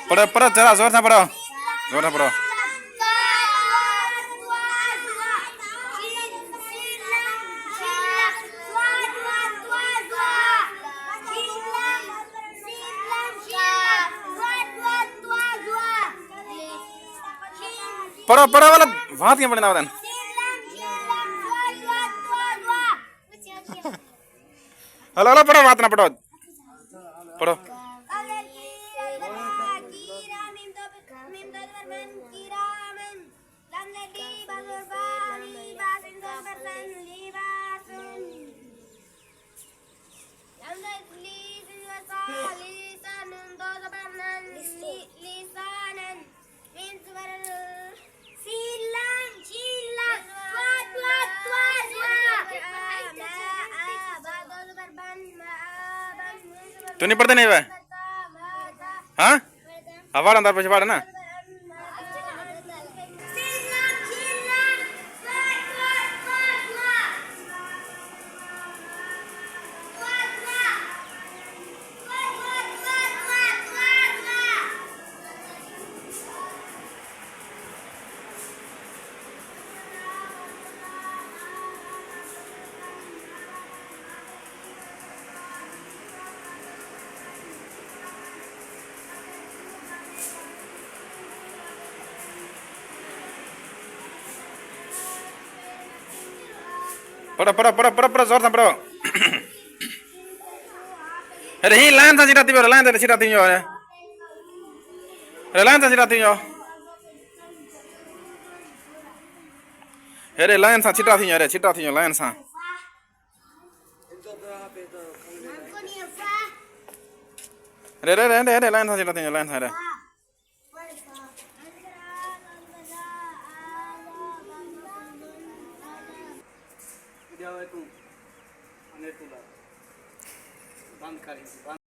पढ़ो पढ़ो चला जोर से पढ़ो जोर से पढ़ो पढ़ो पढ़ो वाला बात क्या पढ़ना बदन हेलो हेलो पढ़ो बात ना पढ़ो पढ़ो तू नहीं पढ़ते नहीं भाई हाँ अवार्ड अंदर पीछे पढ़ना पढ़ो पढ़ो पढ़ो पढ़ो पढ़ो जोर से पढ़ो अरे ही लाइन से चिराती हो लाइन से चिराती हो अरे लाइन से चिराती हो अरे लाइन से चिराती हो अरे चिराती हो लाइन से अरे अरे अरे अरे लाइन से चिराती हो लाइन से अरे तू बंद करेंगे